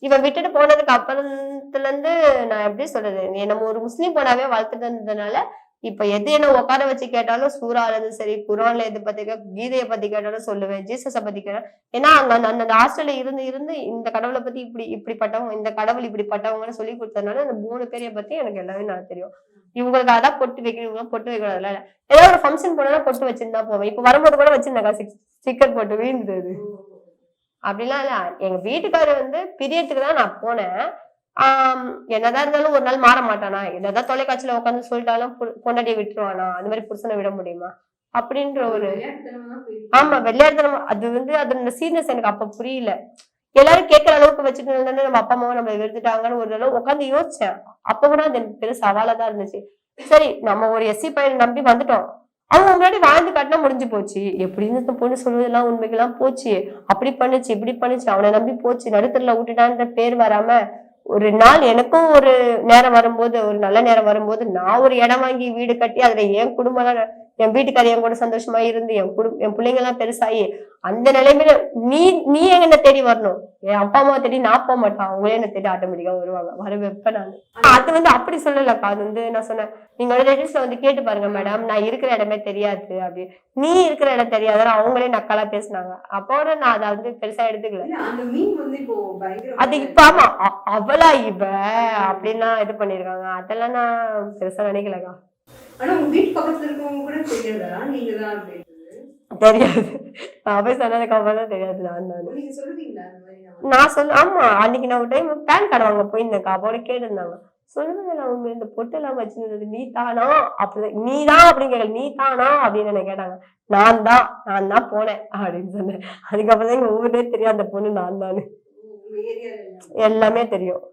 இவன் விட்டுட்டு போனதுக்கு அப்புறத்துல இருந்து நான் எப்படி சொல்றது, நம்ம ஒரு முஸ்லீம் பொண்ணாவே வளர்த்துட்டு இருந்ததுனால இப்ப எது என்ன உட்கார வச்சு கேட்டாலும் சூறால இருந்து சரி, குரான்ல எது பத்தி கீதையை பத்தி கேட்டாலும் சொல்லுவேன், ஜீசஸ பத்தி கேட்டேன். ஏன்னா அங்க அந்த ஹாஸ்டல்ல இருந்து இருந்து இந்த கடவுளை பத்தி இப்படிப்பட்டவங்க, இந்த கடவுள் இப்படிப்பட்டவங்கன்னு சொல்லி கொடுத்ததுனால அந்த 3 பேரைய பத்தி எனக்கு எல்லாமே நல்லா தெரியும். இவங்களுக்கு அதான் பொட்டு வைக்கணும், இவங்க பொட்டு வைக்கிறதுல ஏதாவது ஒரு ஃபங்க்ஷன் போனா பொட்டு வச்சிருந்தா போவேன். இப்ப வரும்போது கூட வச்சிருந்தாக்கா ஸ்டிக்கர் போட்டு வீழ்ந்தது. அப்படிலாம் இல்ல. எங்க வீட்டுக்காரரு வந்து பீரியட்க்கு தான் நான் போனேன். என்னதான் இருந்தாலும் ஒரு நாள் மாற மாட்டானா? என்னதான் தொலைக்காட்சியில உட்கார்ந்து சொல்லிட்டாலும் பொண்டாட்டிய விட்டுருவானா? அந்த மாதிரி புருஷனை விட முடியுமா? அப்படின்ற ஒரு ஆமா விளையாட்டுத்தனமா அது வந்து அதோட சீரியஸ் எனக்கு அப்ப புரியல. எல்லாரும் கேட்கிற அளவுக்கு வச்சுட்டு இருந்தா நம்ம அப்பா அம்மாவும் நம்மள வெறுத்துட்டாங்கன்னு ஒரு தடவை உட்கார்ந்து யோசிச்சேன். அப்ப கூட அது எனக்கு பெரிய சவாலா தான் இருந்துச்சு. சரி நம்ம ஒரு எஸ்சி பையனை நம்பி வந்துட்டோம். அவங்க முன்னாடி வாழ்ந்து காட்டினா முடிஞ்சு போச்சு. எப்படின்னு இந்த பொண்ணு சொல்றதெல்லாம் உண்மைக்கெல்லாம் போச்சு. அப்படி பண்ணுச்சு, இப்படி பண்ணுச்சு. அவனை நம்பி போச்சு. நடுத்தரல விட்டுட்டான்ற பேர் வராம ஒரு நாள் எனக்கும் ஒரு நேரம் வரும்போது, ஒரு நல்ல நேரம் வரும்போது, நான் ஒரு இடம் வாங்கி வீடு கட்டி அதுல என் குடும்பம் என் வீட்டுக்காரர் என் கூட சந்தோஷமா இருந்து என் பிள்ளைங்க எல்லாம் பெருசாயி அந்த நிலைமையில நீ நீ என்ன தேடி வரணும். என் அப்பா அம்மா தேடி நான் போக மாட்டான். அவங்களே என்ன தேடி ஆட்டோமேட்டிக்கா வருவாங்க. வர வைப்பேன் நான். அது வந்து அப்படி சொல்லலக்கா. அது வந்து நான் சொன்னேன், நீங்க ரிலேட்டிவ்ஸ்ல வந்து கேட்டு பாருங்க மேடம், நான் இருக்கிற இடமே தெரியாது அப்படி. நீ இருக்கிற இடம் தெரியாத அவங்களே நக்கலா பேசினாங்க. அப்போட நான் அதை வந்து பெருசா எடுத்துக்கல. அது இப்ப ஆமா அவளா இவ அப்படின்னா இது பண்ணிருக்காங்க. அதெல்லாம் நான் பெருசா நினைக்கலக்கா. ஆனா உங்க வீட்டு பக்கத்துல இருக்கவங்க கூட தெரியாதா நீங்க தான் அப்படின்னு? தெரியாது. நான் போய் சொன்னதுக்கு அப்புறம் தான் தெரியாது. நான் சொல்ல ஆமா அன்னைக்கு நான் ஒரு டைம் பேன் கார்டு வாங்க போயிருந்தேன்க்கா. அப்போட கேட்டிருந்தாங்க. சொல்லுங்க அவங்க இந்த பொட்டு எல்லாம் வச்சிருந்தது நீ தானா? அப்படி நீதான் அப்படின்னு கேட்கல, நீ தானா அப்படின்னு என்ன கேட்டாங்க. நான் தான் போனேன் அப்படின்னு சொன்னேன். அதுக்கப்புறம் தான் எங்க ஊரே தெரியும் அந்த பொண்ணு நான் தானு. எல்லாமே தெரியும்.